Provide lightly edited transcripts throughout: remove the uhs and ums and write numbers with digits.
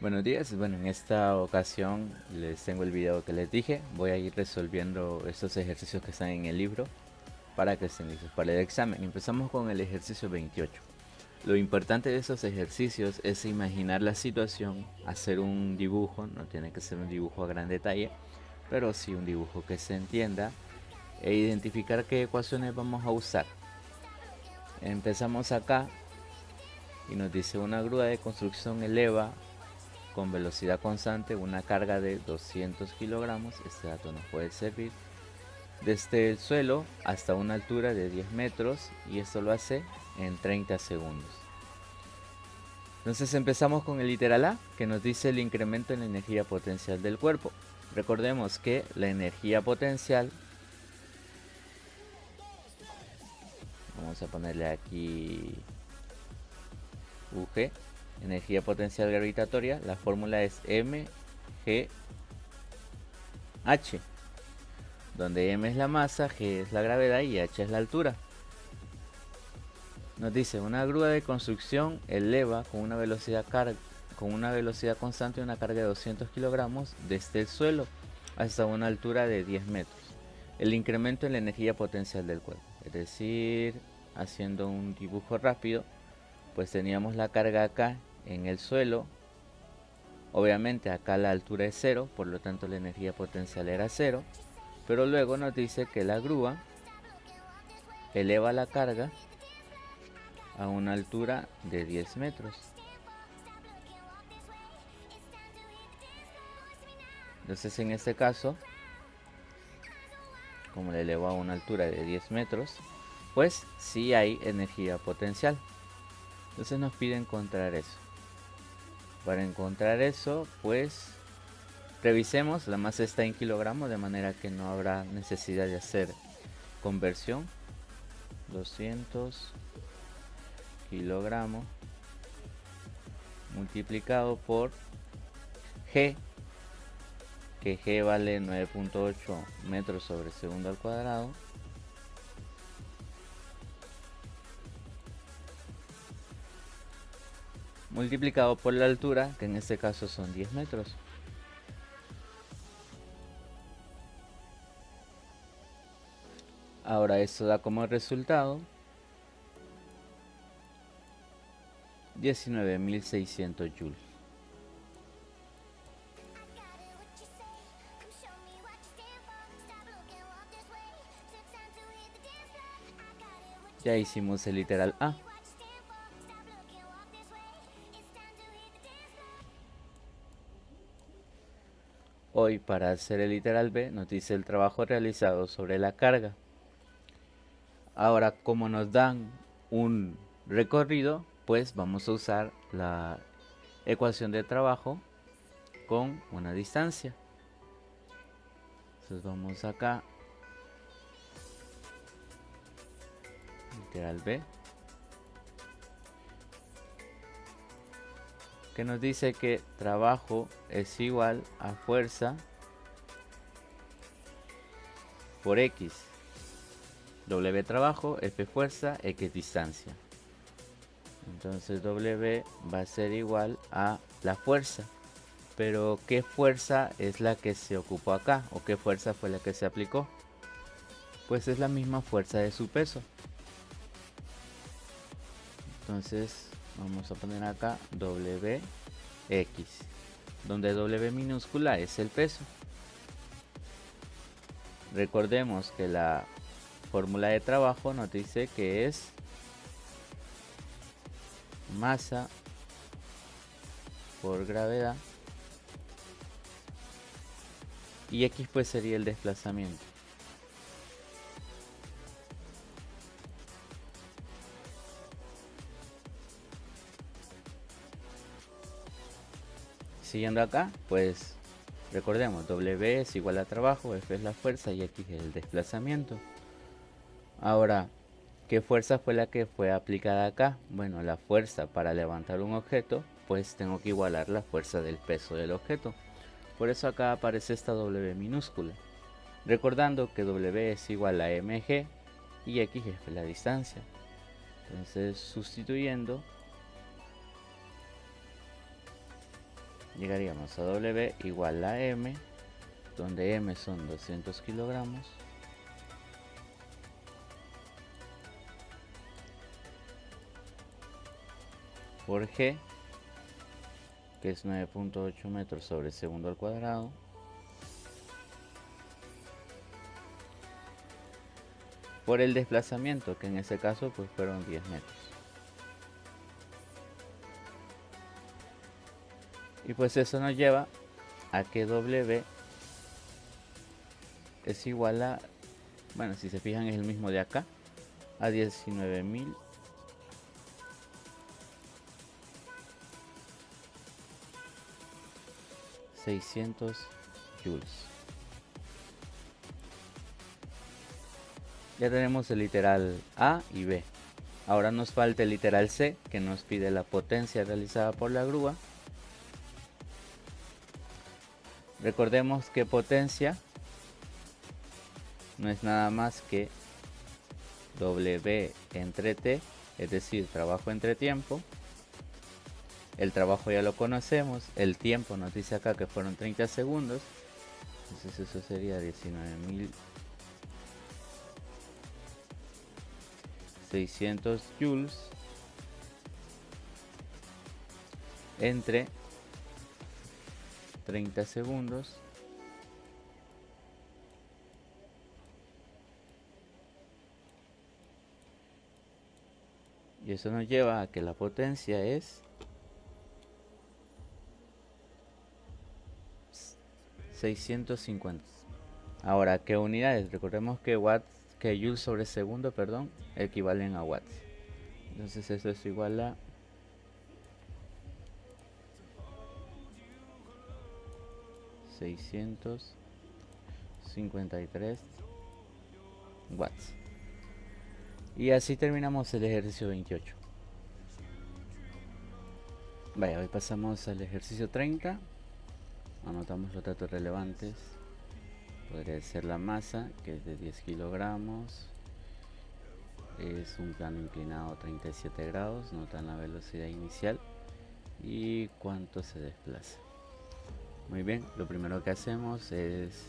Buenos días, bueno, en esta ocasión les tengo el video que les dije. Voy a ir resolviendo estos ejercicios que están en el libro para que estén listos para el examen. Empezamos con el ejercicio 28. Lo importante de estos ejercicios es imaginar la situación, hacer un dibujo, no tiene que ser un dibujo a gran detalle, pero sí un dibujo que se entienda e identificar qué ecuaciones vamos a usar. Empezamos acá y nos dice una grúa de construcción eleva con velocidad constante una carga de 200 kilogramos. Este dato nos puede servir desde el suelo hasta una altura de 10 metros y esto lo hace en 30 segundos. Entonces empezamos con el literal A, que nos dice el incremento en la energía potencial del cuerpo. Recordemos que la energía potencial, vamos a ponerle aquí UG, energía potencial gravitatoria, la fórmula es mgh, donde m es la masa, g es la gravedad y h es la altura. Nos dice una grúa de construcción eleva con una velocidad constante una carga de 200 kilogramos desde el suelo hasta una altura de 10 metros. El incremento en la energía potencial del cuerpo, es decir, haciendo un dibujo rápido, pues teníamos la carga acá en el suelo. Obviamente acá la altura es 0, por lo tanto la energía potencial era 0. Pero luego nos dice que la grúa eleva la carga a una altura de 10 metros. Entonces en este caso, como le elevó a una altura de 10 metros, pues sí hay energía potencial. Entonces nos pide encontrar eso. Para encontrar eso, pues revisemos, la masa está en kilogramos, de manera que no habrá necesidad de hacer conversión. 200 kilogramos multiplicado por G, que G vale 9.8 metros sobre segundo al cuadrado, multiplicado por la altura, que en este caso son 10 metros. Ahora esto da como resultado 19.600 joules. Ya hicimos el literal A. Hoy, para hacer el literal B, nos dice el trabajo realizado sobre la carga. Ahora, como nos dan un recorrido, pues vamos a usar la ecuación de trabajo con una distancia. Entonces vamos acá, literal B, que nos dice que trabajo es igual a fuerza por X. W trabajo, F fuerza, X distancia. Entonces W va a ser igual a la fuerza. Pero ¿qué fuerza es la que se ocupó acá? ¿O qué fuerza fue la que se aplicó? Pues es la misma fuerza de su peso. Entonces vamos a poner acá WX, donde W minúscula es el peso. Recordemos que la fórmula de trabajo nos dice que es masa por gravedad y X pues sería el desplazamiento. Siguiendo acá, pues recordemos, W es igual a trabajo, F es la fuerza y X es el desplazamiento. Ahora, ¿qué fuerza fue la que fue aplicada acá? Bueno, la fuerza para levantar un objeto, pues tengo que igualar la fuerza del peso del objeto. Por eso acá aparece esta W minúscula. Recordando que W es igual a mg y X es la distancia. Entonces, sustituyendo, llegaríamos a W igual a M, donde M son 200 kilogramos, por G, que es 9.8 metros sobre segundo al cuadrado, por el desplazamiento, que en este caso pues fueron 10 metros. Y pues eso nos lleva a que W es igual a, bueno, si se fijan es el mismo de acá, a 19.600 joules. Ya tenemos el literal A y B. Ahora nos falta el literal C, que nos pide la potencia realizada por la grúa. Recordemos que potencia no es nada más que W entre T, es decir, trabajo entre tiempo. El trabajo ya lo conocemos, el tiempo nos dice acá que fueron 30 segundos. Entonces eso sería 19.600 joules entre 30 segundos y eso nos lleva a que la potencia es 650. Ahora, ¿qué unidades? Recordemos que joules sobre segundo, perdón, equivalen a watts. Entonces eso es igual a 653 watts. Y así terminamos el ejercicio 28. Vaya, hoy pasamos al ejercicio 30. Anotamos los datos relevantes. Podría ser la masa, que es de 10 kilogramos. Es un plano inclinado a 37 grados. Notan la velocidad inicial y cuánto se desplaza. Muy bien, lo primero que hacemos es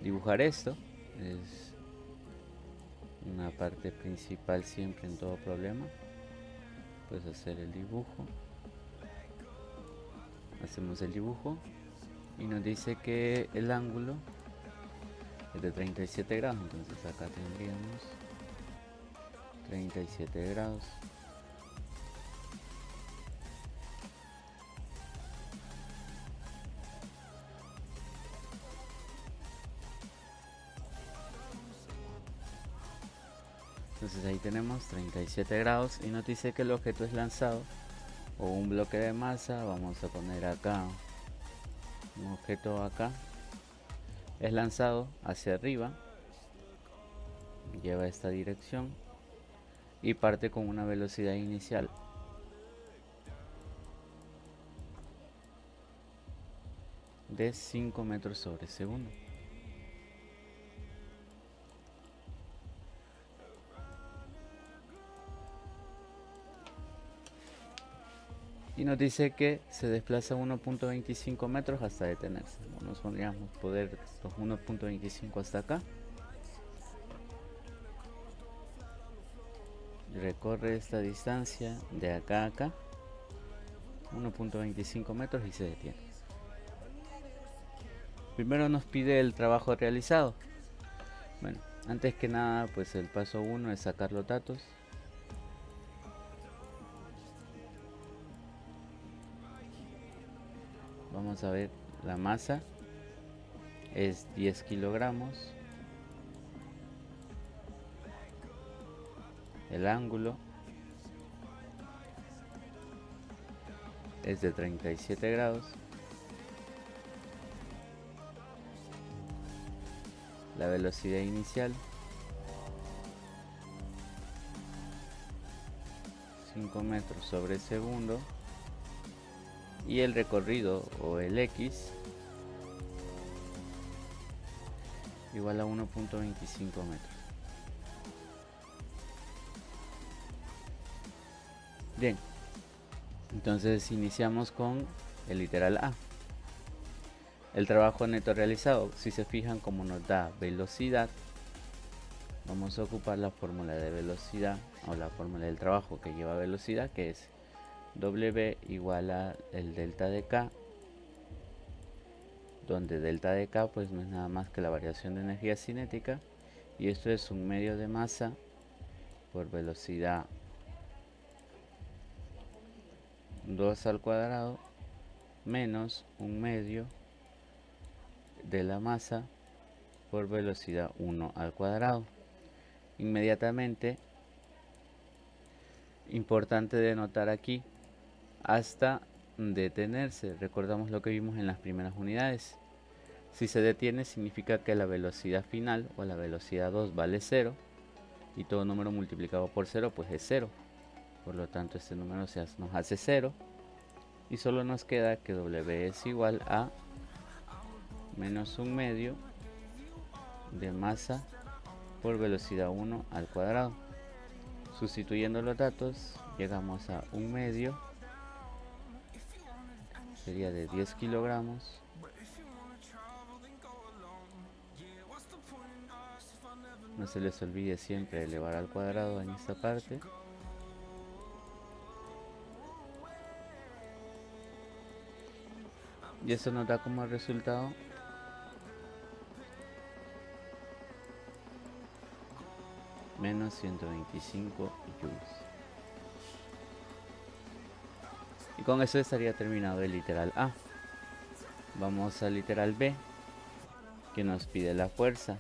dibujar esto. Es una parte principal siempre en todo problema. Puedes hacer el dibujo. Hacemos el dibujo y nos dice que el ángulo es de 37 grados. Entonces acá tendríamos 37 grados. Entonces ahí tenemos 37 grados y nos dice que el objeto es lanzado o un bloque de masa. Vamos a poner acá un objeto acá. Es lanzado hacia arriba, lleva esta dirección y parte con una velocidad inicial de 5 metros sobre segundo. Y nos dice que se desplaza 1.25 metros hasta detenerse. Nos podríamos poder los 1.25 hasta acá. Recorre esta distancia de acá a acá, 1.25 metros, y se detiene. Primero nos pide el trabajo realizado. Bueno, antes que nada, pues el paso 1 es sacar los datos. Vamos a ver, la masa es 10 kilogramos. El ángulo es de 37 grados. La velocidad inicial 5 metros sobre segundo. Y el recorrido o el X igual a 1.25 metros. Bien, entonces iniciamos con el literal A. El trabajo neto realizado, si se fijan como nos da velocidad, vamos a ocupar la fórmula de velocidad o la fórmula del trabajo que lleva velocidad, que es W igual a el delta de K, donde delta de K pues no es nada más que la variación de energía cinética, y esto es un medio de masa por velocidad 2 al cuadrado menos un medio de la masa por velocidad 1 al cuadrado. Inmediatamente, importante de notar aquí, hasta detenerse. Recordamos lo que vimos en las primeras unidades. Si se detiene significa que la velocidad final o la velocidad 2 vale 0 y todo número multiplicado por 0 pues es 0. Por lo tanto este número nos hace 0 y solo nos queda que W es igual a menos un medio de masa por velocidad 1 al cuadrado. Sustituyendo los datos llegamos a un medio, sería de 10 kilogramos, no se les olvide siempre elevar al cuadrado en esta parte, y eso nos da como resultado menos 125 joules. Y con eso estaría terminado el literal A. Vamos al literal B, que nos pide la fuerza.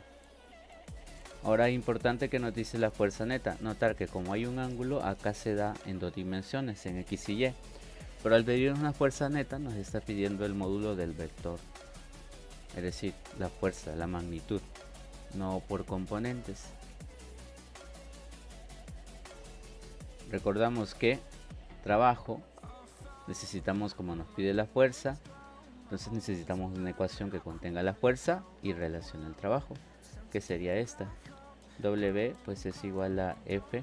Ahora es importante que nos dice la fuerza neta. Notar que como hay un ángulo, acá se da en dos dimensiones, en X y Y. Pero al pedirnos una fuerza neta, nos está pidiendo el módulo del vector. Es decir, la fuerza, la magnitud, no por componentes. Recordamos que trabajo, necesitamos, como nos pide la fuerza, entonces necesitamos una ecuación que contenga la fuerza y relacione el trabajo, que sería esta. W pues es igual a F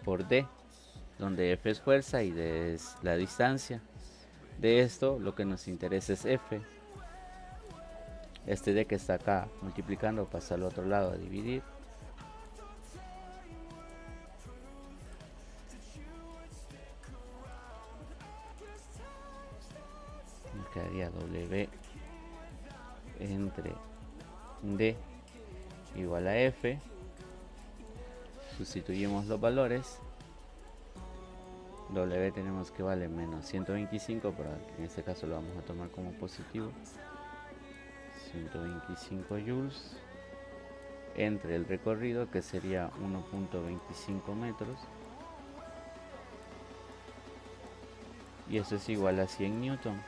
por D, donde F es fuerza y D es la distancia. De esto lo que nos interesa es F. Este D que está acá multiplicando pasa al otro lado a dividir. Nos quedaría W entre D igual a F. Sustituimos los valores. W tenemos que vale menos 125, pero en este caso lo vamos a tomar como positivo. 125 joules entre el recorrido, que sería 1.25 metros, y eso es igual a 100 newton.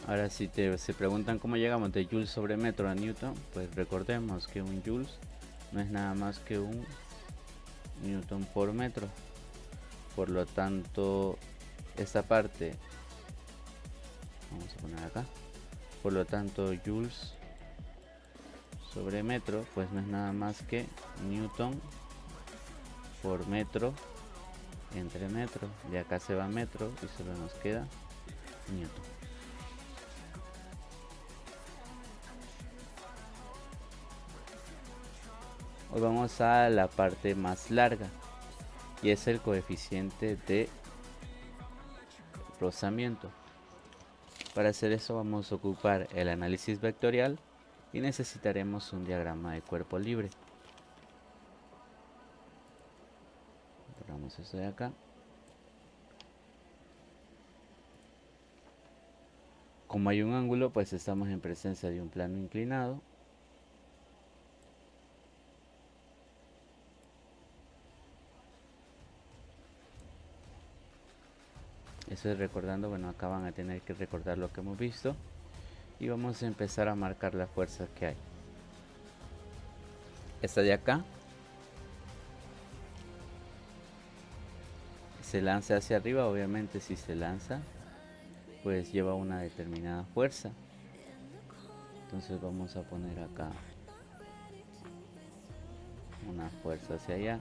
Ahora si se preguntan cómo llegamos de joules sobre metro a newton, pues recordemos que un joules no es nada más que un newton por metro. Por lo tanto, esta parte vamos a poner acá. Por lo tanto, joules sobre metro pues no es nada más que newton por metro entre metro. De acá se va metro y solo nos queda newton. Hoy vamos a la parte más larga y es el coeficiente de rozamiento. Para hacer eso vamos a ocupar el análisis vectorial y necesitaremos un diagrama de cuerpo libre. Borramos esto de acá. Como hay un ángulo, pues estamos en presencia de un plano inclinado. Eso es recordando, bueno, acá van a tener que recordar lo que hemos visto. Y vamos a empezar a marcar las fuerzas que hay. Esta de acá se lanza hacia arriba, obviamente si se lanza pues lleva una determinada fuerza. Entonces vamos a poner acá una fuerza hacia allá.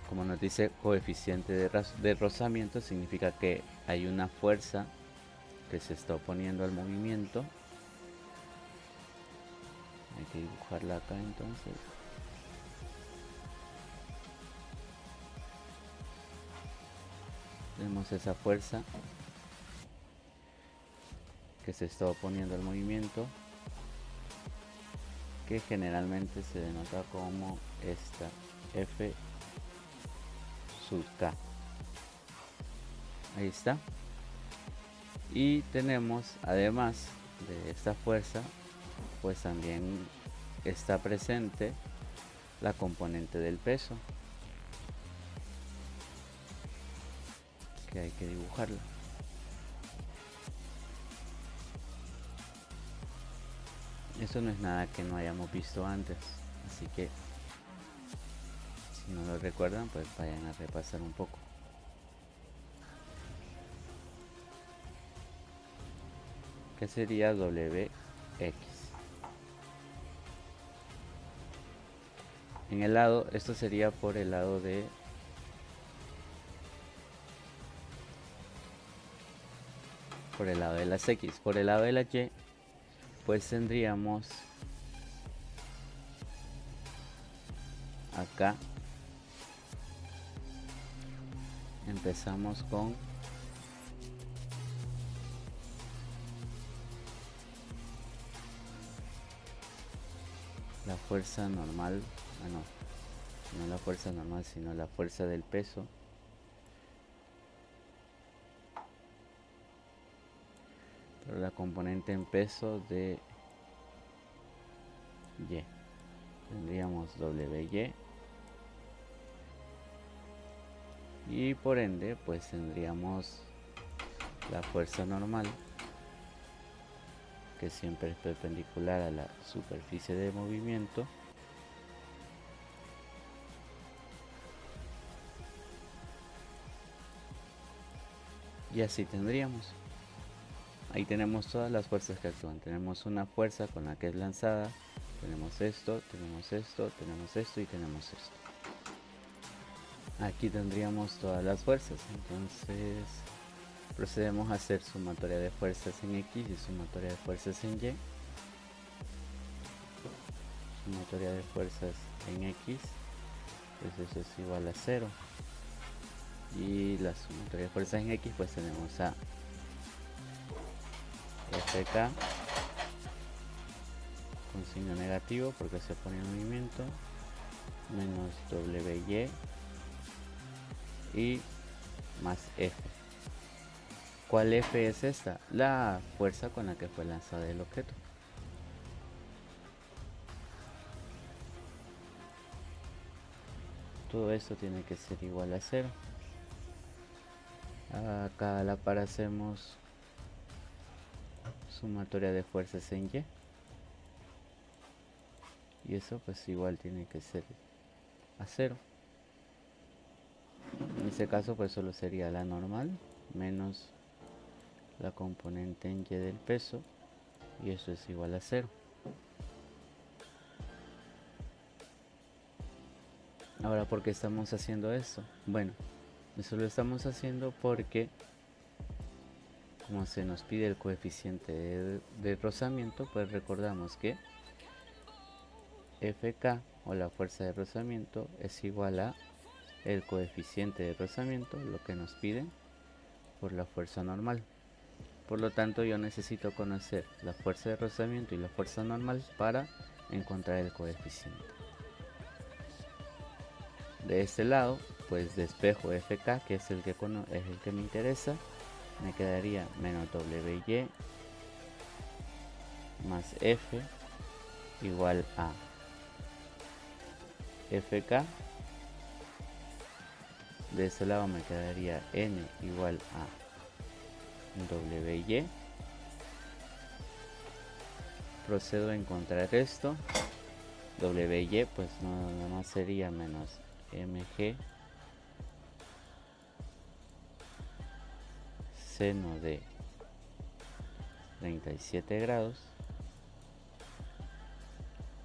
Como nos dice coeficiente de rozamiento, significa que hay una fuerza que se está oponiendo al movimiento. Hay que dibujarla acá entonces. Tenemos esa fuerza que se está oponiendo al movimiento, que generalmente se denota como esta F sub K. Ahí está. Y tenemos, además de esta fuerza, pues también está presente la componente del peso, que hay que dibujarla. Eso no es nada que no hayamos visto antes, así que si no lo recuerdan, pues vayan a repasar un poco. ¿Qué sería WX? En el lado, esto sería por el lado de las X. Por el lado de la Y, pues tendríamos acá, empezamos con la fuerza normal, no la fuerza normal, sino la fuerza del peso. Pero la componente en peso de Y. Tendríamos WY. Y por ende, pues tendríamos la fuerza normal, que siempre es perpendicular a la superficie de movimiento. Y así tendríamos. Ahí tenemos todas las fuerzas que actúan. Tenemos una fuerza con la que es lanzada. Tenemos esto, tenemos esto, tenemos esto y tenemos esto. Aquí tendríamos todas las fuerzas. Entonces procedemos a hacer sumatoria de fuerzas en X y sumatoria de fuerzas en Y. Sumatoria de fuerzas en X, pues eso es igual a 0. Y la sumatoria de fuerzas en X, pues tenemos a FK con signo negativo porque se pone en movimiento, menos WY y más F. ¿Cuál F es esta? La fuerza con la que fue lanzado el objeto. Todo esto tiene que ser igual a 0. Acá a la par hacemos sumatoria de fuerzas en Y. Y eso pues igual tiene que ser a 0. En este caso pues solo sería la normal menos la componente en Y del peso. Y eso es igual a 0. Ahora, ¿por qué estamos haciendo esto? Bueno, eso lo estamos haciendo porque como se nos pide el coeficiente de rozamiento, pues recordamos que Fk o la fuerza de rozamiento es igual a el coeficiente de rozamiento, lo que nos piden, por la fuerza normal. Por lo tanto, yo necesito conocer la fuerza de rozamiento y la fuerza normal para encontrar el coeficiente. De este lado, pues despejo Fk, que es el que me interesa. Me quedaría menos WY más F igual a Fk. De este lado me quedaría N igual a WY. Procedo a encontrar esto WY pues nada más sería menos mg seno de 37 grados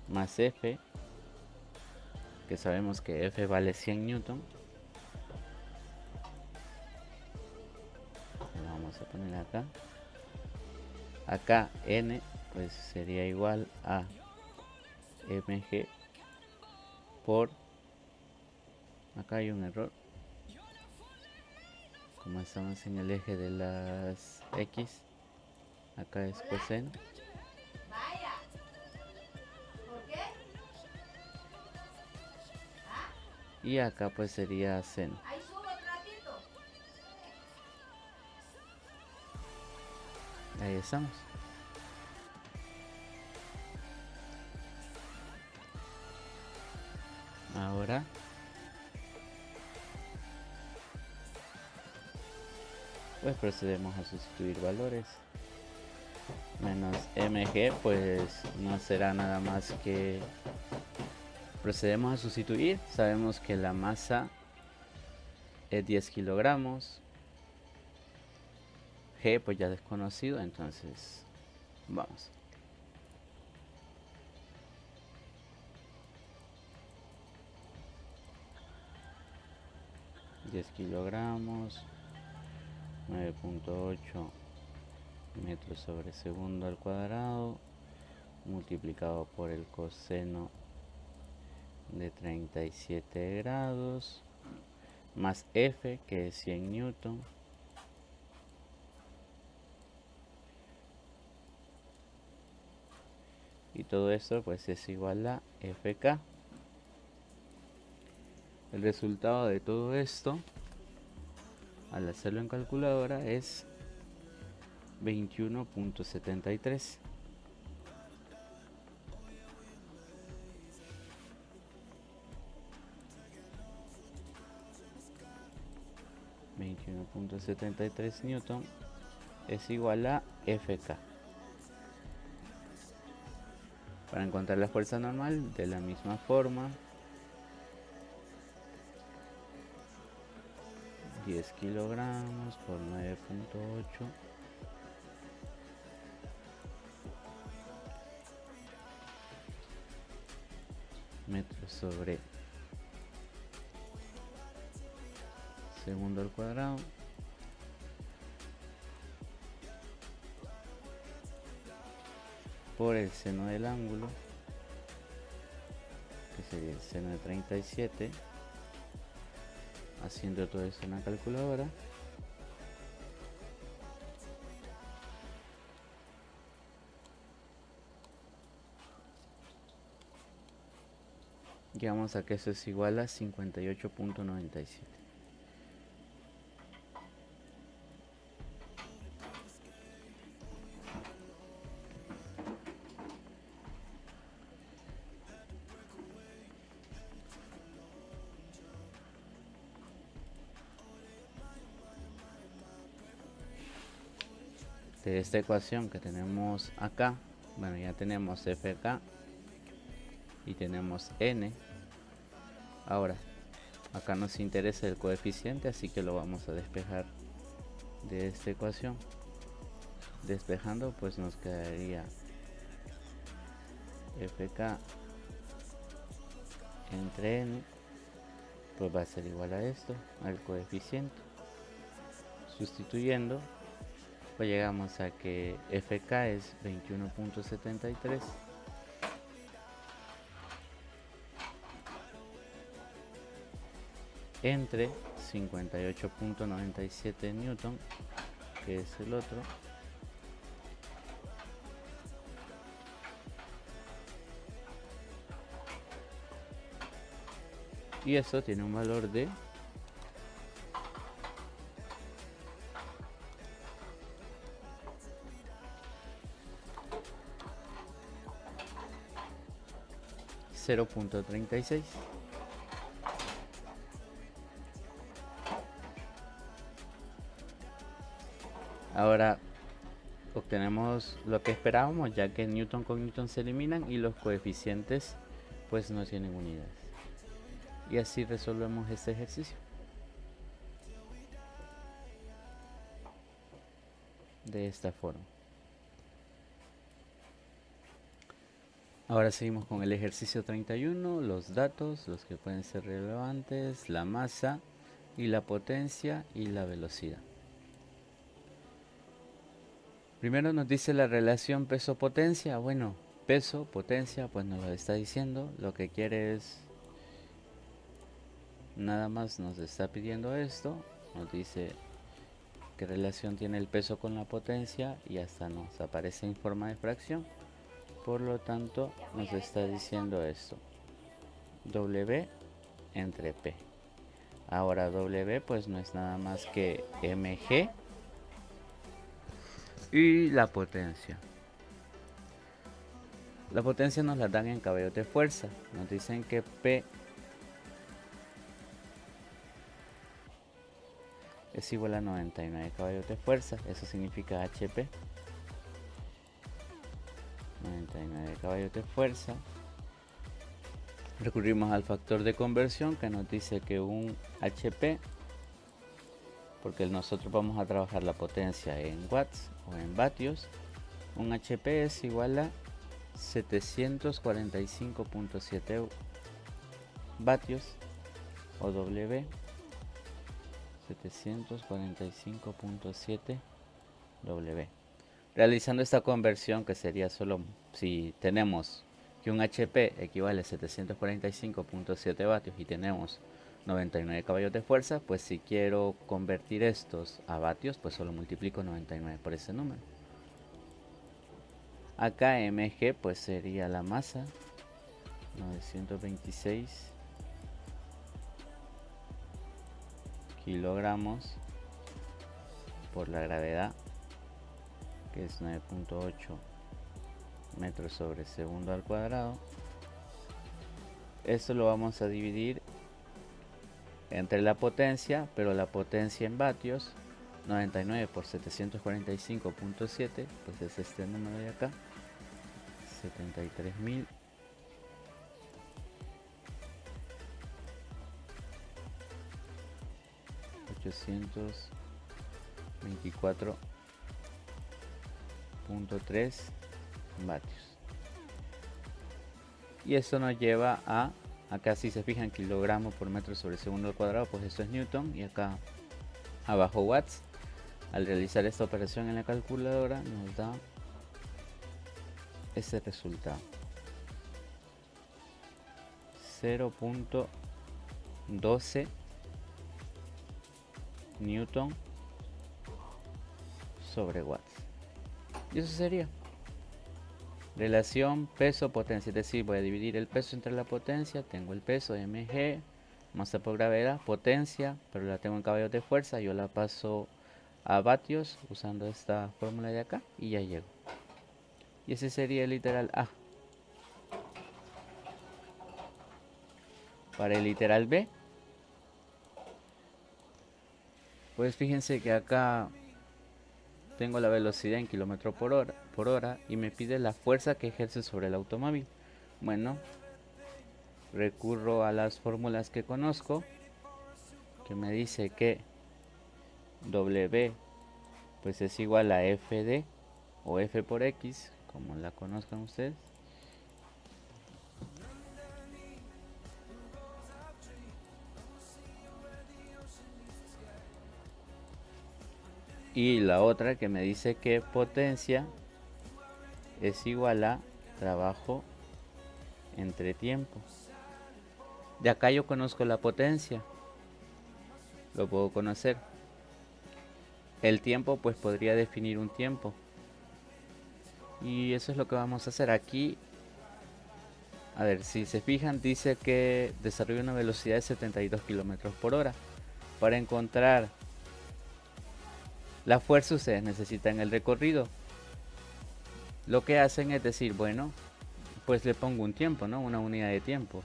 más F, que sabemos que F vale 100 newton. Lo vamos a poner acá. Acá N pues sería igual a mg por, acá hay un error, como estamos en el eje de las X, acá es coseno. Y acá pues sería seno. Ahí estamos. Ahora pues procedemos a sustituir valores. Menos mg pues no será nada más que, procedemos a sustituir. Sabemos que la masa es 10 kilogramos, G pues ya desconocido, entonces vamos. $10 kilogramos, 9.8 metros sobre segundo al cuadrado, multiplicado por el coseno de 37 grados, más F, que es 100 newton, y todo esto pues es igual a Fk. El resultado de todo esto, al hacerlo en calculadora, es 21.73. Newton es igual a Fk. Para encontrar la fuerza normal, de la misma forma, 10 kilogramos por 9.8 metros sobre segundo al cuadrado por el seno del ángulo, que sería el seno de 37. Haciendo todo eso en la calculadora, llegamos a que eso es igual a 58.97. De esta ecuación que tenemos acá, bueno, ya tenemos Fk y tenemos N. Ahora, acá nos interesa el coeficiente, así que lo vamos a despejar de esta ecuación. Despejando, pues nos quedaría Fk entre N, pues va a ser igual a esto, al coeficiente. Sustituyendo, pues llegamos a que Fk es 21.73 entre 58.97 newton, que es el otro, y eso tiene un valor de 0.36. Ahora obtenemos lo que esperábamos, ya que Newton con Newton se eliminan y los coeficientes pues no tienen unidades. Y así resolvemos este ejercicio. De esta forma. Ahora seguimos con el ejercicio 31, los datos, los que pueden ser relevantes, la masa y la potencia y la velocidad. Primero nos dice la relación peso-potencia. Bueno, peso, potencia, pues nos lo está diciendo. Lo que quiere es, nada más nos está pidiendo esto. Nos dice qué relación tiene el peso con la potencia y hasta nos aparece en forma de fracción. Por lo tanto, nos está diciendo esto. W entre P. Ahora W pues no es nada más que mg y la potencia. La potencia nos la dan en caballos de fuerza. Nos dicen que P es igual a 99 caballos de fuerza. Eso significa HP. 99 caballos de fuerza. Recurrimos al factor de conversión que nos dice que un HP, porque nosotros vamos a trabajar la potencia en watts o en vatios, un HP es igual a 745.7 vatios o W 745.7 W. Realizando esta conversión, que sería solo si tenemos que un HP equivale a 745.7 vatios y tenemos 99 caballos de fuerza, pues si quiero convertir estos a vatios, pues solo multiplico 99 por ese número. Acá mg pues sería la masa, 926 kilogramos por la gravedad, que es 9.8 metros sobre segundo al cuadrado. Esto lo vamos a dividir entre la potencia, pero la potencia en vatios, 99 por 745.7, pues es este número de acá, 73.824.3 vatios. Y esto nos lleva a, acá si se fijan, kilogramos por metro sobre segundo al cuadrado, pues esto es newton, y acá abajo watts. Al realizar esta operación en la calculadora nos da ese resultado, 0.12 newton sobre watts. Y eso sería relación peso-potencia, es decir, voy a dividir el peso entre la potencia, tengo el peso mg, masa por gravedad, potencia, pero la tengo en caballos de fuerza, yo la paso a vatios usando esta fórmula de acá y ya llego. Y ese sería el literal A. Para el literal B, pues fíjense que acá tengo la velocidad en kilómetros por hora y me pide la fuerza que ejerce sobre el automóvil. Bueno, recurro a las fórmulas que conozco, que me dice que W pues es igual a FD o F por X, como la conozcan ustedes. Y la otra que me dice que potencia es igual a trabajo entre tiempo. De acá yo conozco la potencia, lo puedo conocer. El tiempo pues podría definir un tiempo. Y eso es lo que vamos a hacer aquí. A ver, si se fijan, dice que desarrolla una velocidad de 72 kilómetros por hora. Para encontrar la fuerza ustedes necesitan el recorrido. Lo que hacen es decir, bueno, pues le pongo un tiempo, ¿no? Una unidad de tiempo.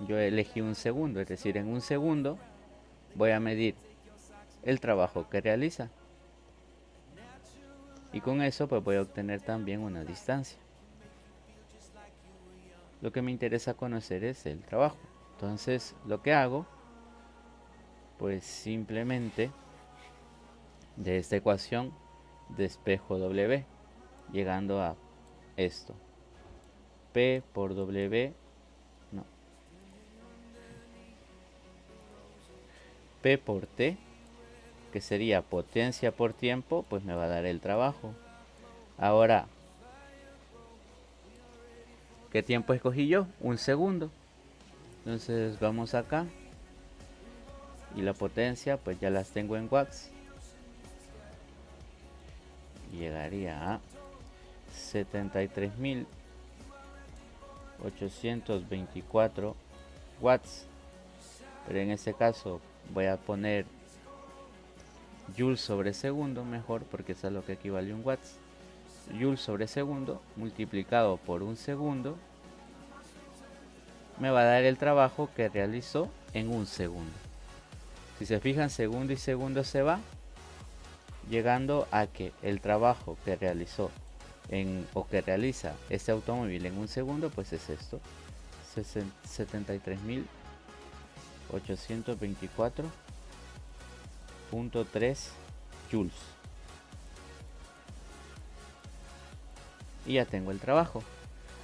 Yo elegí un segundo, es decir, en un segundo voy a medir el trabajo que realiza. Y con eso pues voy a obtener también una distancia. Lo que me interesa conocer es el trabajo. Entonces lo que hago, pues simplemente de esta ecuación despejo W, llegando a esto. P por W, no, P por T, que sería potencia por tiempo, pues me va a dar el trabajo. Ahora, ¿qué tiempo escogí yo? Un segundo. Entonces vamos acá. Y la potencia, pues ya las tengo en watts. Llegaría a 73.824 watts. Pero en este caso voy a poner joules sobre segundo mejor, porque eso es lo que equivale a un watts. Joules sobre segundo multiplicado por un segundo me va a dar el trabajo que realizó en un segundo. Si se fijan, segundo y segundo se va, llegando a que el trabajo que realizó o que realiza este automóvil en un segundo, pues es esto: 73.824.3 joules. Y ya tengo el trabajo.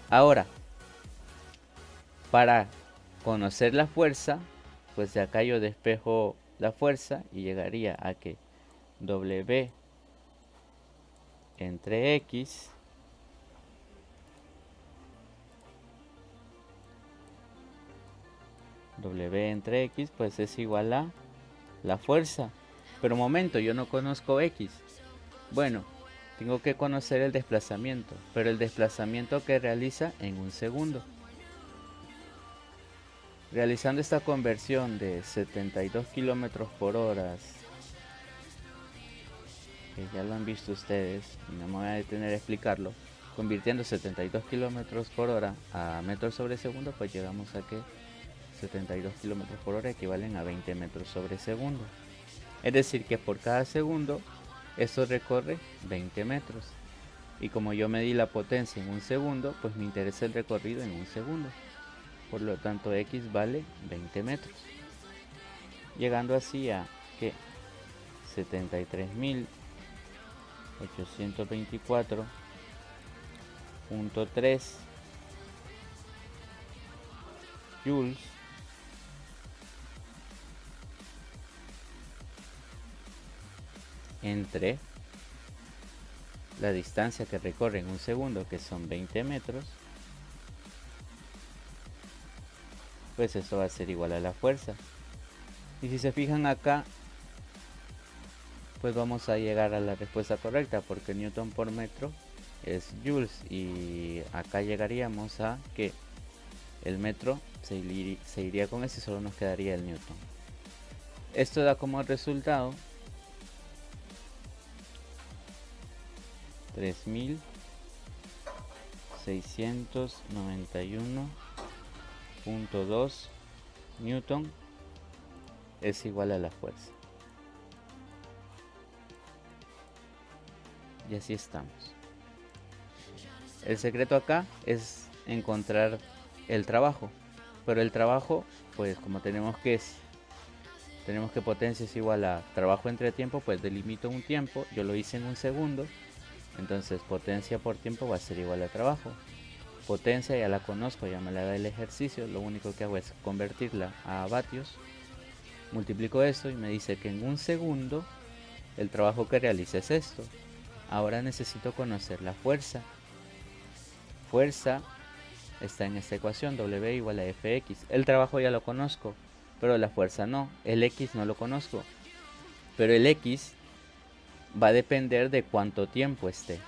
Ahora, para conocer la fuerza, pues de acá yo despejo la fuerza y llegaría a que W entre X pues es igual a la fuerza. Pero un momento, yo no conozco X. Bueno, tengo que conocer el desplazamiento, pero el desplazamiento que realiza en un segundo. Realizando esta conversión de 72 kilómetros por hora, que ya lo han visto ustedes, no me voy a detener a explicarlo, convirtiendo 72 kilómetros por hora a metros sobre segundo, pues llegamos a que 72 kilómetros por hora equivalen a 20 metros sobre segundo. Es decir, que por cada segundo esto recorre 20 metros. Y como yo medí la potencia en un segundo, pues me interesa el recorrido en un segundo. Por lo tanto, X vale 20 metros. Llegando así a que 73.824.3 joules entre la distancia que recorre en un segundo, que son 20 metros, pues esto va a ser igual a la fuerza. Y si se fijan acá, pues vamos a llegar a la respuesta correcta, porque newton por metro es joules, y acá llegaríamos a que el metro se iría con eso y solo nos quedaría el newton. Esto da como resultado 3.691.2 newton es igual a la fuerza. Y así estamos. El secreto acá es encontrar el trabajo, pero el trabajo, pues como tenemos que potencia es igual a trabajo entre tiempo, pues delimito un tiempo. Yo lo hice en un segundo, entonces potencia por tiempo va a ser igual a trabajo. Potencia ya la conozco, ya me la da el ejercicio, lo único que hago es convertirla a vatios. Multiplico esto y me dice que en un segundo el trabajo que realiza es esto. Ahora necesito conocer la fuerza. Fuerza está en esta ecuación, W igual a Fx. El trabajo ya lo conozco, pero la fuerza no. El X no lo conozco, pero el X va a depender de cuánto tiempo esté.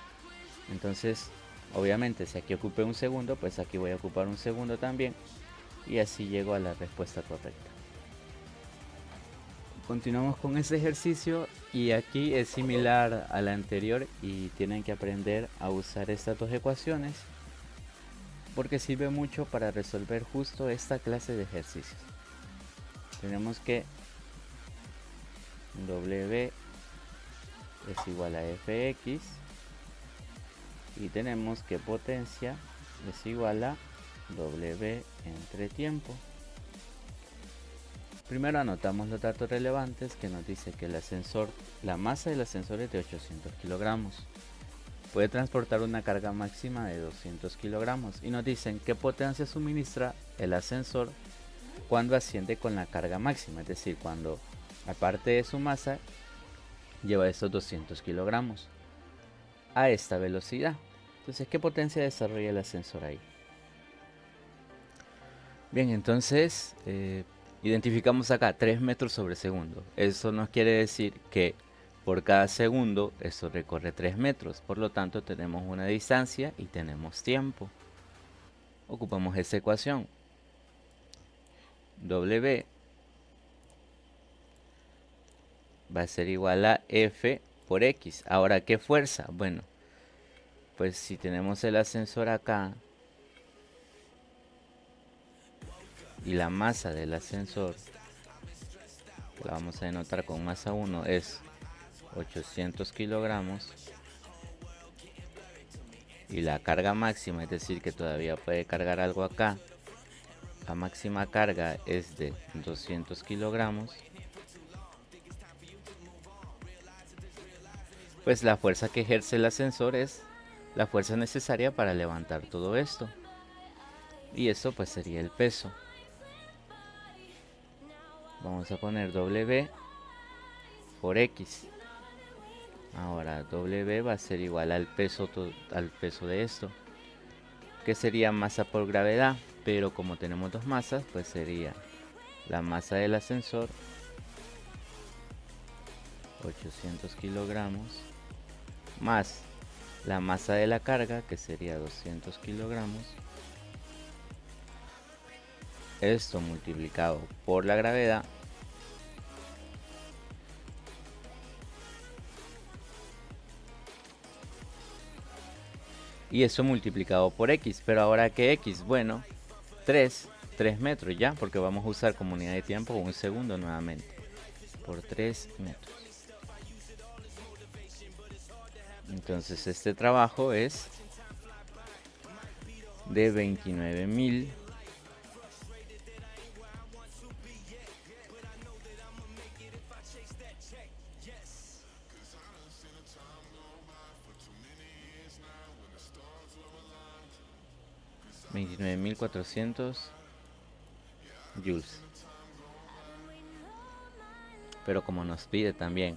Entonces, obviamente, si aquí ocupé un segundo, pues aquí voy a ocupar un segundo también. Y así llego a la respuesta correcta. Continuamos con este ejercicio y aquí es similar a la anterior y tienen que aprender a usar estas dos ecuaciones porque sirve mucho para resolver justo esta clase de ejercicios. Tenemos que W es igual a Fx y tenemos que potencia es igual a W entre tiempo. Primero anotamos los datos relevantes, que nos dice que el ascensor, la masa del ascensor es de 800 kilogramos. Puede transportar una carga máxima de 200 kilogramos. Y nos dicen qué potencia suministra el ascensor cuando asciende con la carga máxima. Es decir, cuando aparte de su masa lleva estos 200 kilogramos a esta velocidad. Entonces, ¿qué potencia desarrolla el ascensor ahí? Bien, entonces identificamos acá 3 metros sobre segundo. Eso nos quiere decir que por cada segundo esto recorre 3 metros. Por lo tanto, tenemos una distancia y tenemos tiempo. Ocupamos esta ecuación. W va a ser igual a F por X. Ahora, ¿qué fuerza? Bueno, pues si tenemos el ascensor acá y la masa del ascensor, que la vamos a denotar con masa 1, es 800 kilogramos, y la carga máxima, es decir, que todavía puede cargar algo acá, la máxima carga es de 200 kilogramos, pues la fuerza que ejerce el ascensor es la fuerza necesaria para levantar todo esto, y eso pues sería el peso. Vamos a poner W por X. Ahora W va a ser igual al peso de esto, que sería masa por gravedad, pero como tenemos dos masas, pues sería la masa del ascensor, 800 kilogramos, más la masa de la carga, que sería 200 kilogramos. Esto multiplicado por la gravedad, y eso multiplicado por X. Pero ahora, ¿qué X? Bueno, 3 metros ya, porque vamos a usar como unidad de tiempo un segundo nuevamente, por 3 metros. Entonces este trabajo es de 29.000 29.400 joules. Pero como nos pide también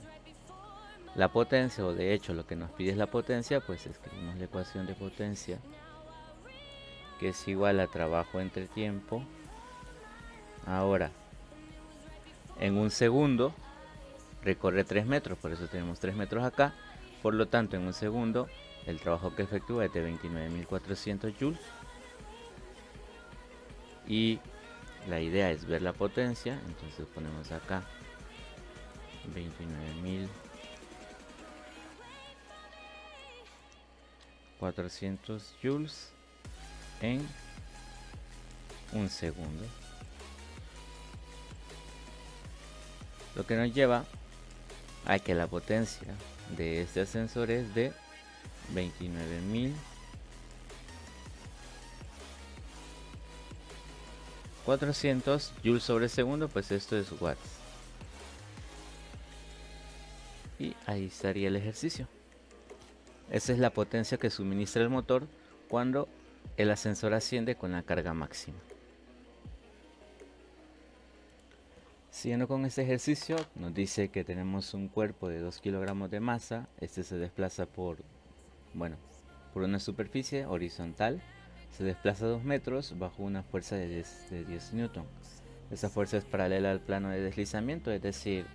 la potencia, o de hecho lo que nos pide es la potencia, pues escribimos la ecuación de potencia, que es igual a trabajo entre tiempo. Ahora, en un segundo recorre 3 metros, por eso tenemos 3 metros acá. Por lo tanto, en un segundo el trabajo que efectúa es de 29.400 joules. Y la idea es ver la potencia, entonces ponemos acá 29.400 joules en un segundo, lo que nos lleva a que la potencia de este ascensor es de 29.400 joules sobre segundo, pues esto es watts. Y ahí estaría el ejercicio. Esa es la potencia que suministra el motor cuando el ascensor asciende con la carga máxima. Siguiendo con este ejercicio, nos dice que tenemos un cuerpo de 2 kilogramos de masa. Este se desplaza por una superficie horizontal. Se desplaza 2 metros bajo una fuerza de 10 newton. Esa fuerza es paralela al plano de deslizamiento, es decir,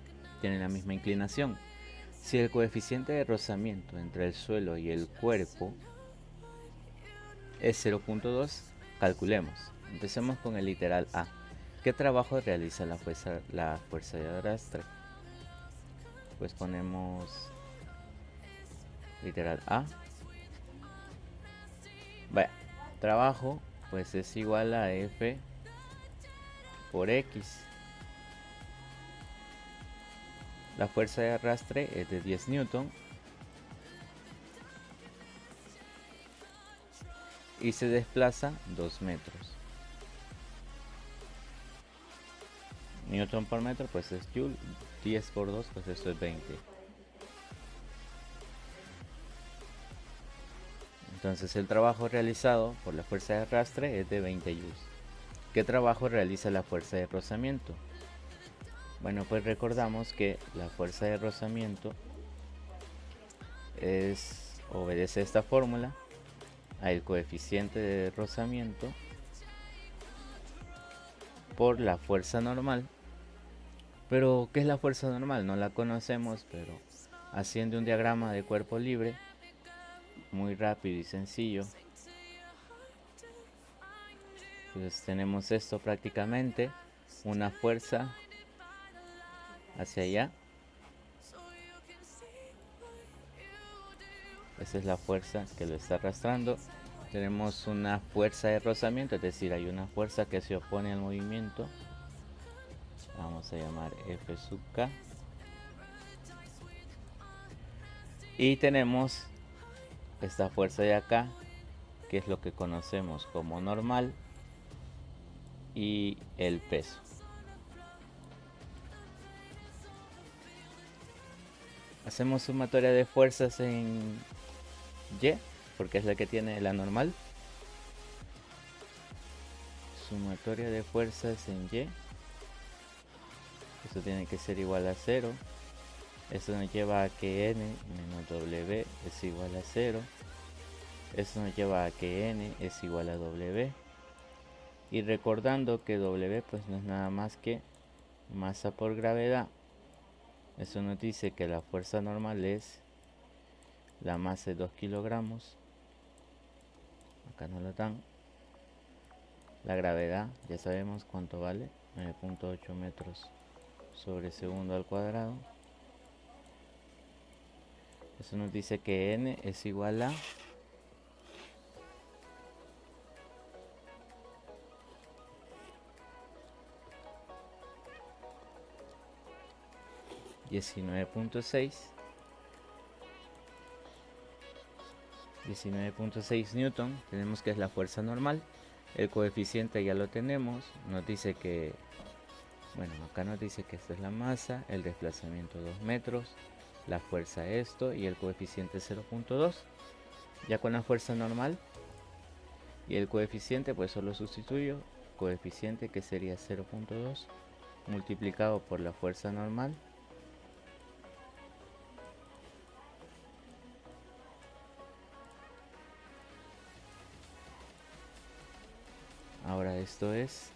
tiene la misma inclinación. Si el coeficiente de rozamiento entre el suelo y el cuerpo es 0.2, calculemos. Empecemos con el literal A. ¿Qué trabajo realiza la fuerza de arrastre? Pues ponemos literal A. Vaya, trabajo pues es igual a F por X. La fuerza de arrastre es de 10 newton. y se desplaza 2 metros. Newton por metro pues es Joule, 10 por 2 pues esto es 20. Entonces el trabajo realizado por la fuerza de arrastre es de 20 joules. ¿Qué trabajo realiza la fuerza de rozamiento? Bueno, pues recordamos que la fuerza de rozamiento obedece esta fórmula, al coeficiente de rozamiento por la fuerza normal. Pero ¿qué es la fuerza normal? No la conocemos, pero haciendo un diagrama de cuerpo libre muy rápido y sencillo, pues tenemos esto prácticamente, una fuerza hacia allá. Esa es la fuerza que lo está arrastrando. Tenemos una fuerza de rozamiento, es decir, hay una fuerza que se opone al movimiento. Vamos a llamar F sub K. Y tenemos esta fuerza de acá, que es lo que conocemos como normal, y el peso. Hacemos sumatoria de fuerzas en Y, porque es la que tiene la normal. Sumatoria de fuerzas en Y. Esto tiene que ser igual a 0. Esto nos lleva a que N menos W es igual a 0. Esto nos lleva a que N es igual a W. Y recordando que W pues no es nada más que masa por gravedad. Eso nos dice que la fuerza normal es la masa de 2 kilogramos. Acá no lo dan. La gravedad ya sabemos cuánto vale, 9.8 metros sobre segundo al cuadrado. Eso nos dice que N es igual a 19.6 newton. Tenemos que es la fuerza normal. El coeficiente ya lo tenemos. Nos dice que, bueno, acá nos dice que esta es la masa, el desplazamiento 2 metros, la fuerza esto y el coeficiente 0.2. Ya con la fuerza normal y el coeficiente pues solo sustituyo. Coeficiente que sería 0.2 multiplicado por la fuerza normal. Ahora esto es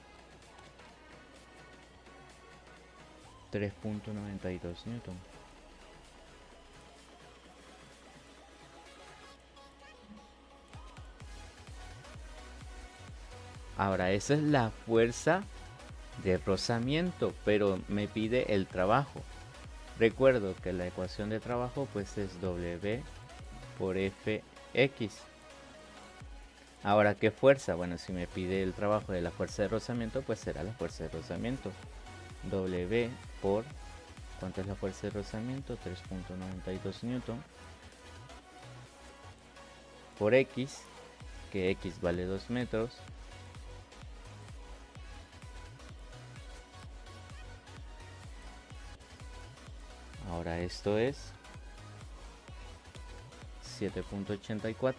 3.92 newton. Ahora esa es la fuerza de rozamiento, pero me pide el trabajo. Recuerdo que la ecuación de trabajo pues es W por Fx. Ahora, ¿qué fuerza? Bueno, si me pide el trabajo de la fuerza de rozamiento, pues será la fuerza de rozamiento. W por, ¿cuánto es la fuerza de rozamiento? 3.92 newton. Por X, que X vale 2 metros. Ahora esto es 7.84.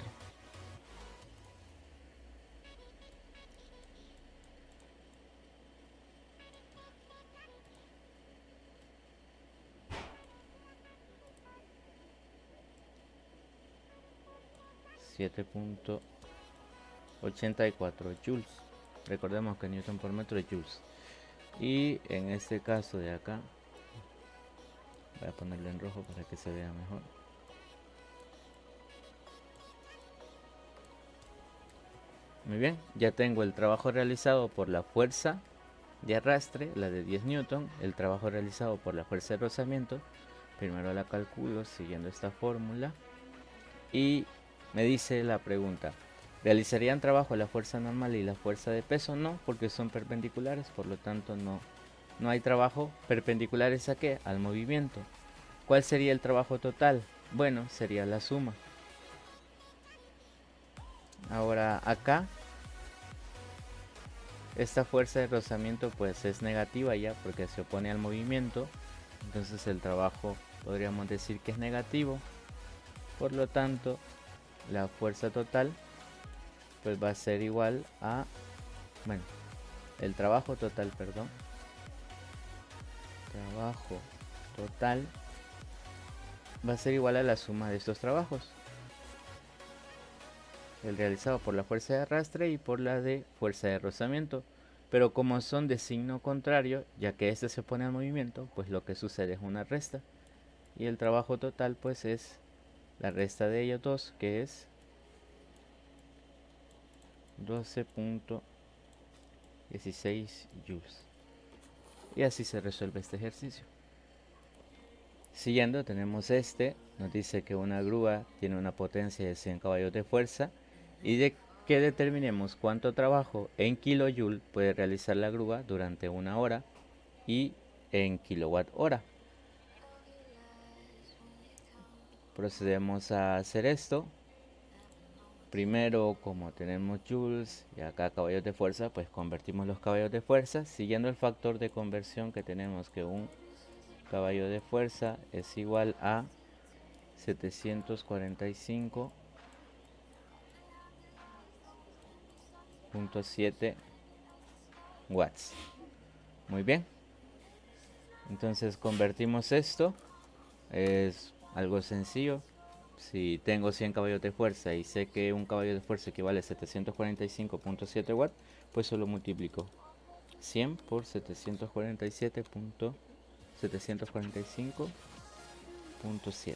.84 joules. Recordemos que newton por metro es joules. Y en este caso de acá, voy a ponerlo en rojo para que se vea mejor. Muy bien, ya tengo el trabajo realizado por la fuerza de arrastre, la de 10 newton, el trabajo realizado por la fuerza de rozamiento. Primero la calculo siguiendo esta fórmula y me dice la pregunta: ¿realizarían trabajo la fuerza normal y la fuerza de peso? No, porque son perpendiculares, por lo tanto no hay trabajo perpendiculares a qué, al movimiento. ¿Cuál sería el trabajo total? Bueno, sería la suma. Ahora acá esta fuerza de rozamiento pues es negativa ya porque se opone al movimiento, entonces el trabajo podríamos decir que es negativo, por lo tanto la fuerza total pues va a ser igual a, bueno, el trabajo total, perdón, trabajo total va a ser igual a la suma de estos trabajos, el realizado por la fuerza de arrastre y por la de fuerza de rozamiento. Pero como son de signo contrario, ya que este se pone al movimiento, pues lo que sucede es una resta. Y el trabajo total pues es la resta de ellos dos, que es 12.16 joules. Y así se resuelve este ejercicio. Siguiendo tenemos este, nos dice que una grúa tiene una potencia de 100 caballos de fuerza y de que determinemos cuánto trabajo en kilojoule puede realizar la grúa durante una hora y en kilowatt hora. Procedemos a hacer esto. Primero, como tenemos joules y acá caballos de fuerza, pues convertimos los caballos de fuerza siguiendo el factor de conversión que tenemos, que un caballo de fuerza es igual a 745.7 watts. Muy bien, entonces convertimos esto, es algo sencillo. Si tengo 100 caballos de fuerza y sé que un caballo de fuerza equivale a 745.7 watts, pues solo multiplico 100 por 745.7.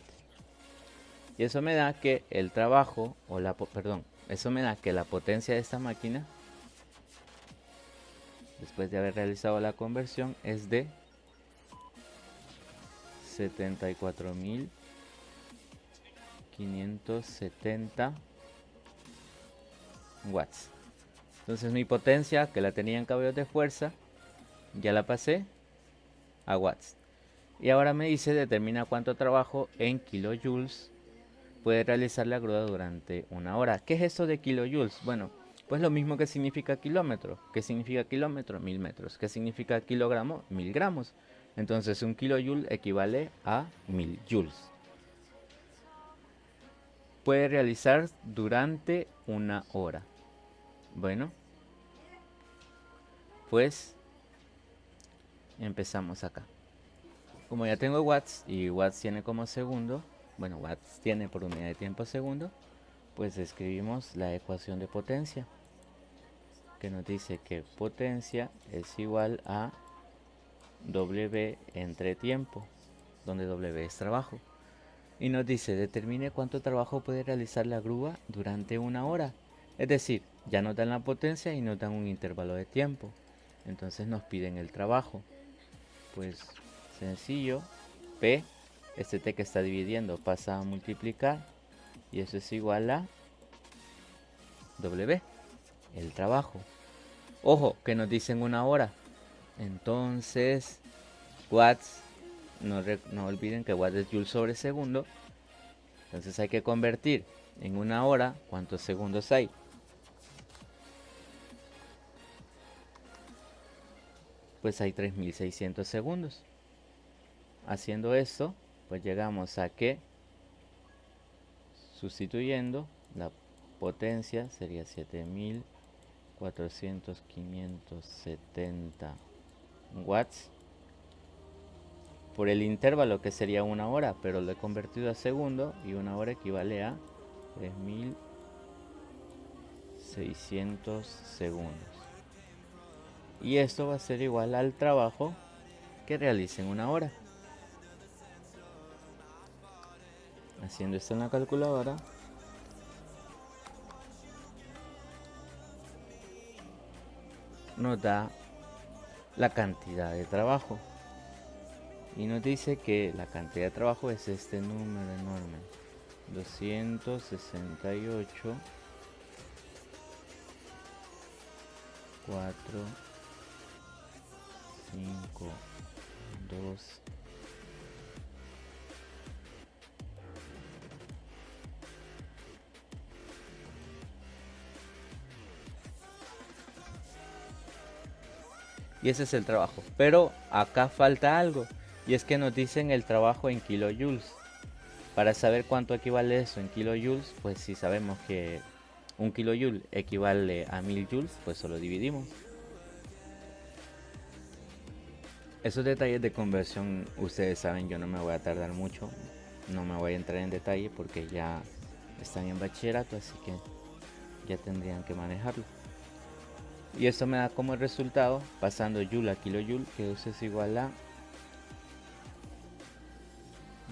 Y eso me da que el trabajo, o eso me da que la potencia de esta máquina, después de haber realizado la conversión, es de 74.570 watts. Entonces mi potencia, que la tenía en caballos de fuerza, ya la pasé a watts. Y ahora me dice determina cuánto trabajo en kilojoules puede realizar la grúa durante una hora. ¿Qué es esto de kilojoules? Bueno, pues lo mismo que significa kilómetro. ¿Qué significa kilómetro? 1000 metros. ¿Qué significa kilogramo? 1000 gramos. Entonces un kilojoule equivale a 1000 joules. Puede realizar durante una hora. Bueno, pues empezamos acá. Como ya tengo watts y watts tiene como segundo, bueno, watts tiene por unidad de tiempo segundo, pues escribimos la ecuación de potencia, que nos dice que potencia es igual a W entre tiempo, donde W es trabajo. Y nos dice determine cuánto trabajo puede realizar la grúa durante una hora. Es decir, ya nos dan la potencia y nos dan un intervalo de tiempo. Entonces nos piden el trabajo. Pues sencillo, P, este T que está dividiendo pasa a multiplicar y eso es igual a W, el trabajo. Ojo, que nos dicen una hora. Entonces, watts, no olviden que watts es joule sobre segundo. Entonces hay que convertir en una hora cuántos segundos hay. Pues hay 3600 segundos. Haciendo esto, pues llegamos a que, sustituyendo, la potencia sería 7400.570 watts por el intervalo que sería una hora, pero lo he convertido a segundo y una hora equivale a 3600 segundos. Y esto va a ser igual al trabajo que realice en una hora. Haciendo esto en la calculadora, nos da la cantidad de trabajo. Y nos dice que la cantidad de trabajo es este número enorme. 268, 4, 5, 2, 1, Y ese es el trabajo. Pero acá falta algo. Y es que nos dicen el trabajo en kilojoules. Para saber cuánto equivale eso en kilojoules, pues si sabemos que un kilojoule equivale a 1000 joules, pues solo dividimos. Esos detalles de conversión, ustedes saben, yo no me voy a tardar mucho. No me voy a entrar en detalle porque ya están en bachillerato, así que ya tendrían que manejarlo. Y esto me da como resultado, pasando joule a kilojoule, que eso es igual a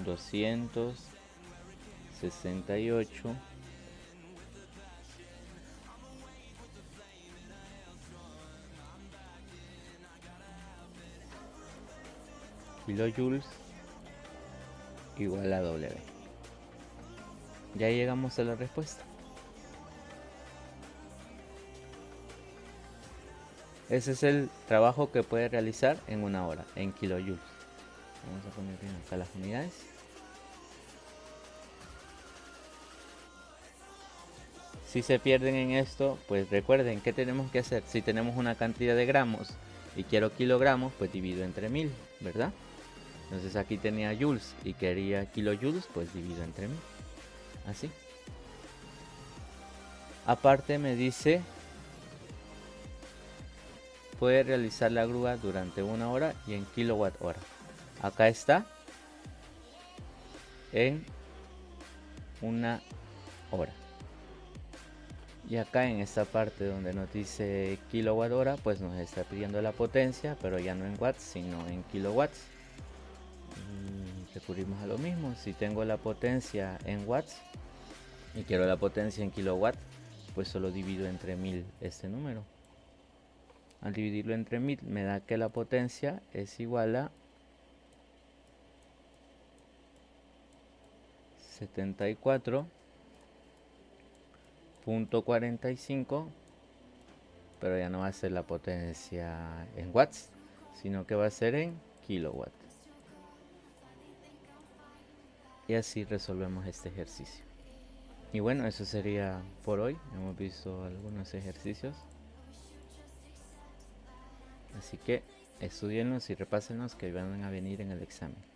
268 kilojoules igual a W. Ya llegamos a la respuesta. Ese es el trabajo que puede realizar en una hora, en kilojoules. Vamos a poner bien acá las unidades. Si se pierden en esto, pues recuerden que tenemos que hacer. Si tenemos una cantidad de gramos y quiero kilogramos, pues divido entre 1000, ¿verdad? Entonces aquí tenía joules y quería kilojoules, pues divido entre 1000. Así. Aparte me dice, puede realizar la grúa durante una hora y en kilowatt hora. Acá está en una hora. Y acá en esta parte donde nos dice kilowatt hora, pues nos está pidiendo la potencia, pero ya no en watts, sino en kilowatts. Recurrimos a lo mismo. Si tengo la potencia en watts y quiero la potencia en kilowatt, pues solo divido entre 1000 este número. Al dividirlo entre 1000 me da que la potencia es igual a 74.45, pero ya no va a ser la potencia en watts, sino que va a ser en kilowatts. Y así resolvemos este ejercicio. Y bueno, eso sería por hoy. Hemos visto algunos ejercicios. Así que estudienlos y repásenlos que van a venir en el examen.